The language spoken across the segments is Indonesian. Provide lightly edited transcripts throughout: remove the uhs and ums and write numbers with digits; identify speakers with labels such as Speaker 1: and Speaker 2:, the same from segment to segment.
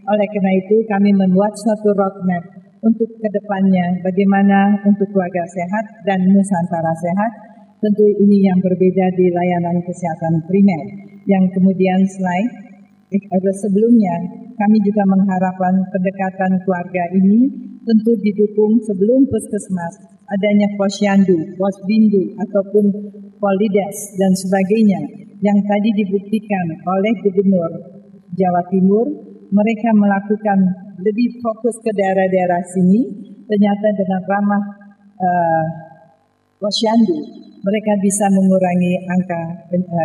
Speaker 1: Oleh karena itu kami membuat suatu roadmap untuk kedepannya bagaimana untuk keluarga sehat dan Nusantara sehat. Tentu ini yang berbeda di layanan kesehatan primer. Yang kemudian sebelumnya kami juga mengharapkan pendekatan keluarga ini tentu didukung sebelum puskesmas adanya posyandu, posbindu ataupun polides dan sebagainya yang tadi dibuktikan oleh Gubernur Jawa Timur. Mereka melakukan lebih fokus ke daerah-daerah sini, ternyata dengan ramah posyandu mereka bisa mengurangi angka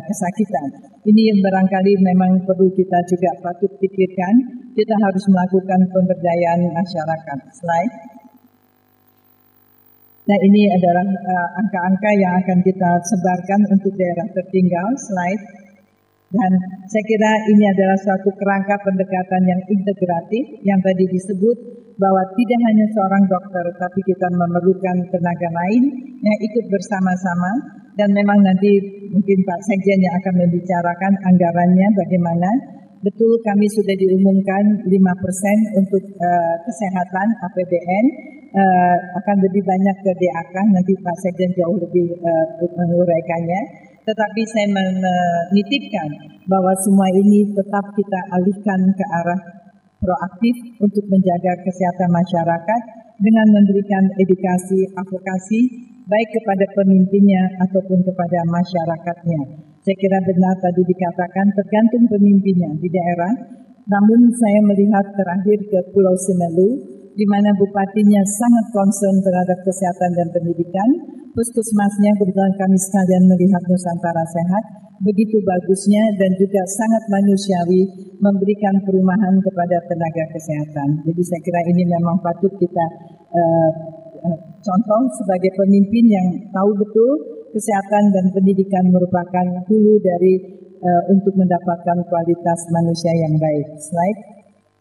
Speaker 1: kesakitan. Ini yang barangkali memang perlu kita juga patut pikirkan. Kita harus melakukan pemberdayaan masyarakat. Slide. Nah, ini adalah angka-angka yang akan kita sebarkan untuk daerah tertinggal. Slide. Dan saya kira ini adalah suatu kerangka pendekatan yang integratif yang tadi disebut bahwa tidak hanya seorang dokter, tapi kita memerlukan tenaga lain yang ikut bersama-sama. Dan memang nanti mungkin Pak Sekjen yang akan membicarakan anggarannya bagaimana. Betul kami sudah diumumkan 5% untuk kesehatan APBN, akan lebih banyak ke DAK, nanti Pak Sekjen jauh lebih menguraikannya. Tetapi saya menitipkan bahwa semua ini tetap kita alihkan ke arah proaktif untuk menjaga kesehatan masyarakat dengan memberikan edukasi, advokasi baik kepada pemimpinnya ataupun kepada masyarakatnya. Saya kira benar tadi dikatakan tergantung pemimpinnya di daerah. Namun saya melihat terakhir ke Pulau Simelu, di mana bupatinya sangat concern terhadap kesehatan dan pendidikan. Puskesmasnya kebetulan kami sekalian melihat Nusantara Sehat, begitu bagusnya dan juga sangat manusiawi memberikan perumahan kepada tenaga kesehatan. Jadi saya kira ini memang patut kita contoh sebagai pemimpin yang tahu betul kesehatan dan pendidikan merupakan hulu dari untuk mendapatkan kualitas manusia yang baik. Slide.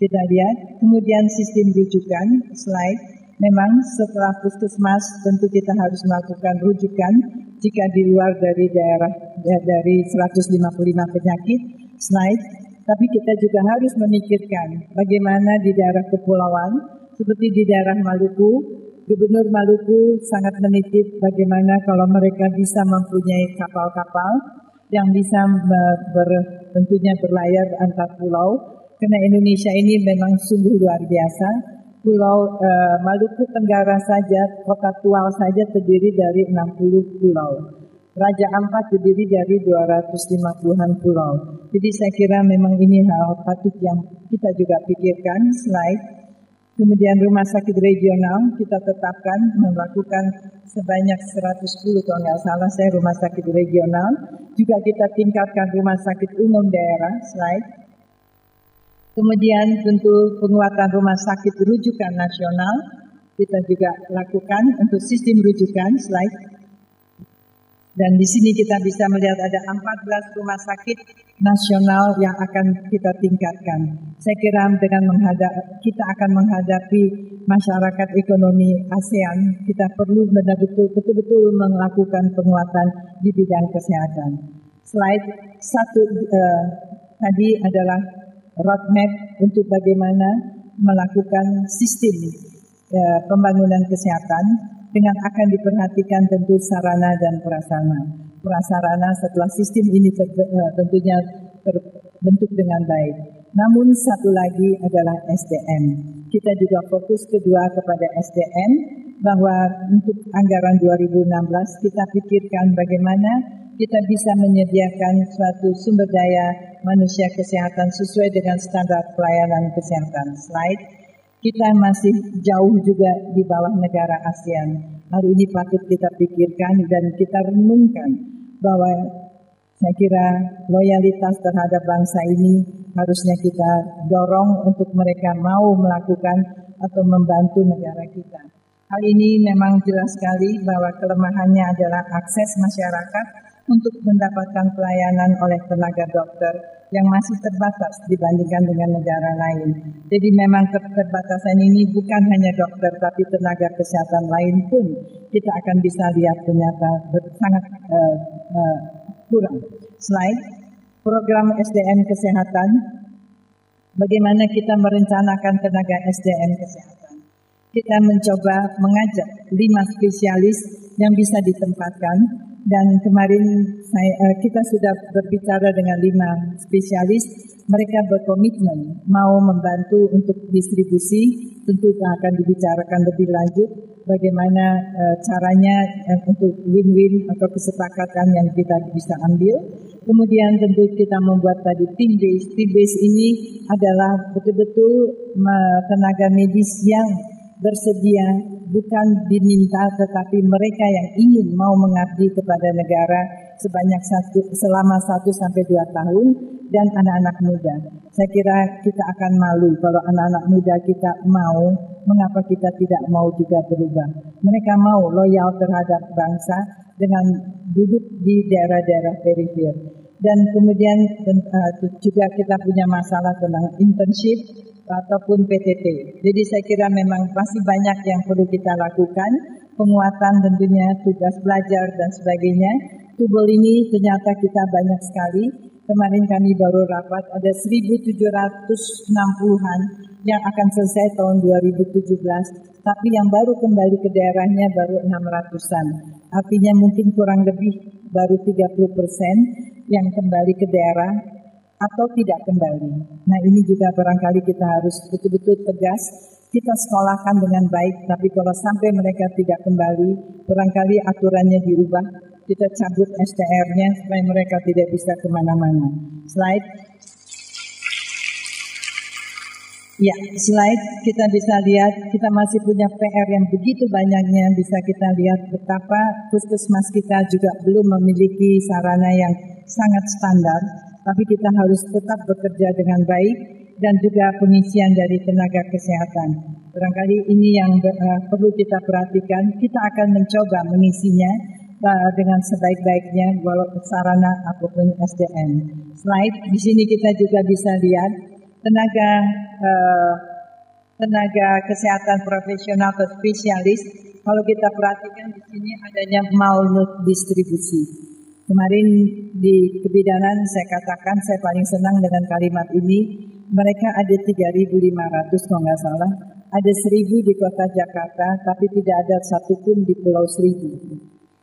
Speaker 1: Kita lihat, kemudian sistem rujukan. Slide. Memang setelah puskesmas tentu kita harus melakukan rujukan jika di luar dari daerah dari 155 penyakit. Slide. Tapi kita juga harus memikirkan bagaimana di daerah kepulauan seperti di daerah Maluku. Gubernur Maluku sangat menitip bagaimana kalau mereka bisa mempunyai kapal-kapal yang bisa tentunya berlayar antar pulau. Karena Indonesia ini memang sungguh luar biasa. Pulau Maluku Tenggara saja, Kota Tual saja terdiri dari 60 pulau. Raja Ampat terdiri dari 250-an pulau. Jadi saya kira memang ini hal patut yang kita juga pikirkan. Slide. Kemudian rumah sakit regional kita tetapkan melakukan sebanyak 110 kalau nggak salah saya rumah sakit regional. Juga kita tingkatkan rumah sakit umum daerah. Slide. Kemudian tentu penguatan rumah sakit rujukan nasional kita juga lakukan untuk sistem rujukan. Slide. Dan di sini kita bisa melihat ada 14 rumah sakit nasional yang akan kita tingkatkan. Saya kira dengan kita akan menghadapi masyarakat ekonomi ASEAN, kita perlu betul-betul melakukan penguatan di bidang kesehatan. Slide tadi adalah roadmap untuk bagaimana melakukan sistem pembangunan kesehatan dengan akan diperhatikan tentu sarana dan prasarana. Prasarana setelah sistem ini tentunya terbentuk dengan baik. Namun satu lagi adalah SDM. Kita juga fokus kedua kepada SDM bahwa untuk anggaran 2016 kita pikirkan bagaimana kita bisa menyediakan suatu sumber daya manusia kesehatan sesuai dengan standar pelayanan kesehatan. Slide. Kita masih jauh juga di bawah negara ASEAN. Hal ini patut kita pikirkan dan kita renungkan bahwa saya kira loyalitas terhadap bangsa ini harusnya kita dorong untuk mereka mau melakukan atau membantu negara kita. Hal ini memang jelas sekali bahwa kelemahannya adalah akses masyarakat untuk mendapatkan pelayanan oleh tenaga dokter yang masih terbatas dibandingkan dengan negara lain. Jadi memang keterbatasan ini bukan hanya dokter, tapi tenaga kesehatan lain pun kita akan bisa lihat ternyata sangat kurang. Slide. Program SDM kesehatan Bagaimana kita merencanakan tenaga SDM kesehatan. Kita mencoba mengajak 5 spesialis yang bisa ditempatkan, dan kemarin kita sudah berbicara dengan 5 spesialis. Mereka berkomitmen mau membantu untuk distribusi. Tentu akan dibicarakan lebih lanjut bagaimana caranya untuk win-win atau kesepakatan yang kita bisa ambil. Kemudian tentu kita membuat tadi team base. Team base ini adalah betul-betul tenaga medis yang bersedia, bukan diminta, tetapi mereka yang ingin mau mengabdi kepada negara selama 1-2 tahun, dan anak-anak muda. Saya kira kita akan malu kalau anak-anak muda kita mau, mengapa kita tidak mau juga berubah. Mereka mau loyal terhadap bangsa dengan duduk di daerah-daerah perifer. Dan kemudian juga kita punya masalah tentang internship ataupun PTT. Jadi saya kira memang masih banyak yang perlu kita lakukan, penguatan tentunya, tugas belajar dan sebagainya. Tubel ini ternyata kita banyak sekali. Kemarin kami baru rapat, ada 1.760-an yang akan selesai tahun 2017, tapi yang baru kembali ke daerahnya baru 600-an. Artinya mungkin kurang lebih baru 30% yang kembali ke daerah atau tidak kembali. Nah, ini juga barangkali kita harus betul-betul tegas. Kita sekolahkan dengan baik, tapi kalau sampai mereka tidak kembali, barangkali aturannya diubah. Kita cabut STR-nya supaya mereka tidak bisa kemana-mana. Slide. Ya, slide kita bisa lihat, kita masih punya PR yang begitu banyaknya. Bisa kita lihat betapa puskesmas kita juga belum memiliki sarana yang sangat standar. Tapi kita harus tetap bekerja dengan baik dan juga pengisian dari tenaga kesehatan. Barangkali ini yang perlu kita perhatikan. Kita akan mencoba mengisinya dengan sebaik-baiknya walau sarana apapun SDM. Slide di sini kita juga bisa lihat tenaga kesehatan profesional atau spesialis. Kalau kita perhatikan di sini adanya malnutrition. Kemarin di kebidanan saya katakan saya paling senang dengan kalimat ini. Mereka ada 3.500 kalau nggak salah. Ada 1.000 di kota Jakarta, tapi tidak ada satupun di Pulau Seribu.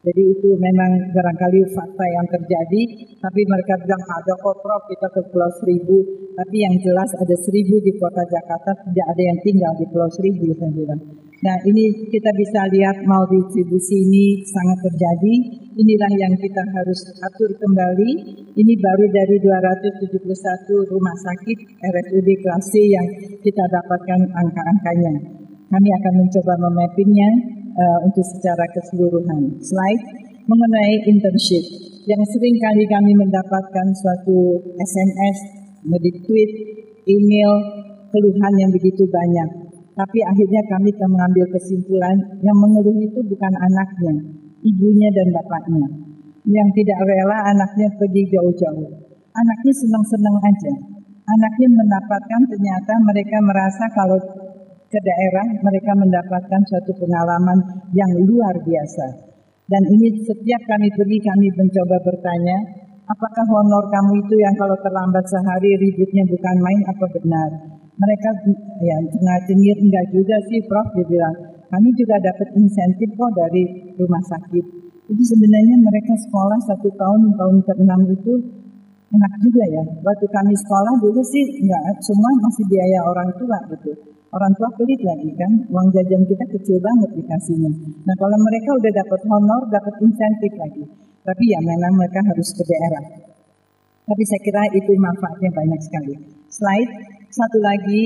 Speaker 1: Jadi itu memang barangkali fakta yang terjadi, tapi mereka bilang ada kok Prof, kita ke Pulau Seribu, tapi yang jelas ada 1.000 di kota Jakarta, tidak ada yang tinggal di Pulau Seribu, saya bilang. Nah, ini kita bisa lihat maldistribusi ini sangat terjadi. Inilah yang kita harus atur kembali. Ini baru dari 271 rumah sakit RSUD kelas C yang kita dapatkan angka-angkanya. Kami akan mencoba memappingnya untuk secara keseluruhan. Slide mengenai internship. Yang sering kali kami mendapatkan suatu SMS, tweet, email, keluhan yang begitu banyak. Tapi akhirnya kami mengambil kesimpulan yang mengeluh itu bukan anaknya, ibunya dan bapaknya. Yang tidak rela anaknya pergi jauh-jauh. Anaknya senang-senang aja. Anaknya mendapatkan, ternyata mereka merasa kalau ke daerah mereka mendapatkan suatu pengalaman yang luar biasa. Dan ini setiap kami pergi kami mencoba bertanya, apakah honor kamu itu yang kalau terlambat sehari ributnya bukan main apa benar? Mereka ya tengah-tengir enggak juga sih Prof, dia bilang. Kami juga dapat insentif kok dari rumah sakit. Jadi sebenarnya mereka sekolah 1 tahun, tahun ke-6 itu enak juga ya. Waktu kami sekolah dulu sih enggak, semua masih biaya orang tua gitu. Orang tua pelit lagi kan, uang jajan kita kecil banget dikasihnya. Nah kalau mereka udah dapat honor, dapat insentif lagi. Tapi ya memang mereka harus ke daerah. Tapi saya kira itu manfaatnya banyak sekali. Slide, satu lagi,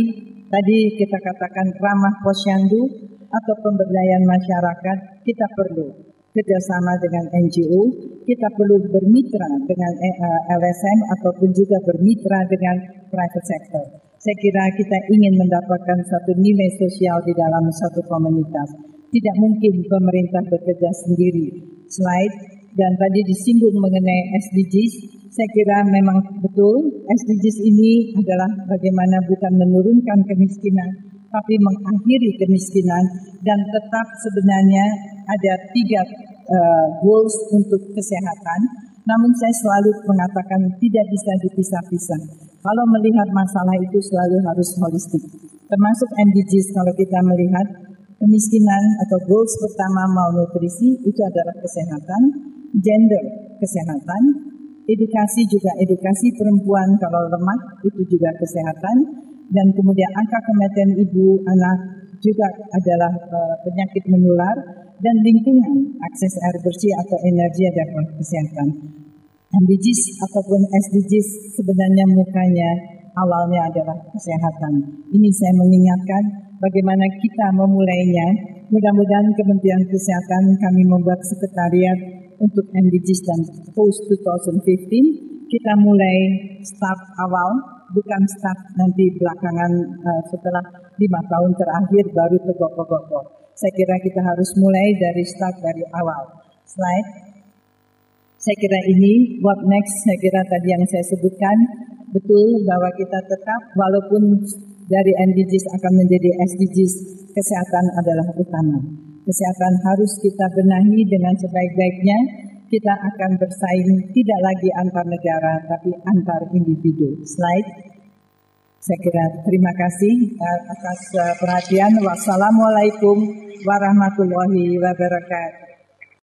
Speaker 1: tadi kita katakan ramah posyandu atau pemberdayaan masyarakat, kita perlu kerjasama dengan NGO, kita perlu bermitra dengan LSM ataupun juga bermitra dengan private sector. Saya kira kita ingin mendapatkan satu nilai sosial di dalam satu komunitas. Tidak mungkin pemerintah bekerja sendiri. Slide, dan tadi disinggung mengenai SDGs. Saya kira memang betul SDGs ini adalah bagaimana bukan menurunkan kemiskinan, tapi mengakhiri kemiskinan. Dan tetap sebenarnya ada 3 goals untuk kesehatan. Namun saya selalu mengatakan tidak bisa dipisah-pisah. Kalau melihat masalah itu selalu harus holistik. Termasuk MDGs kalau kita melihat kemiskinan atau goals pertama malnutrisi itu adalah kesehatan, gender kesehatan, edukasi juga edukasi perempuan kalau lemah itu juga kesehatan, dan kemudian angka kematian ibu anak juga adalah penyakit menular, dan lingkungan, akses air bersih atau energi adalah kesehatan. MDGs ataupun SDGs sebenarnya mukanya awalnya adalah kesehatan. Ini saya mengingatkan bagaimana kita memulainya. Mudah-mudahan Kementerian Kesehatan kami membuat sekretariat untuk MDGs dan post 2015. Kita mulai start awal, bukan start nanti belakangan setelah 5 tahun terakhir baru tegok-tegok. Saya kira kita harus mulai dari start dari awal. Slide. Saya kira ini what next, saya kira tadi yang saya sebutkan betul bahwa kita tetap walaupun dari MDGs akan menjadi SDGs, kesehatan adalah utama. Kesehatan harus kita benahi dengan sebaik-baiknya. Kita akan bersaing tidak lagi antar negara tapi antar individu. Slide. Saya kira terima kasih atas perhatian. Wassalamualaikum warahmatullahi wabarakatuh.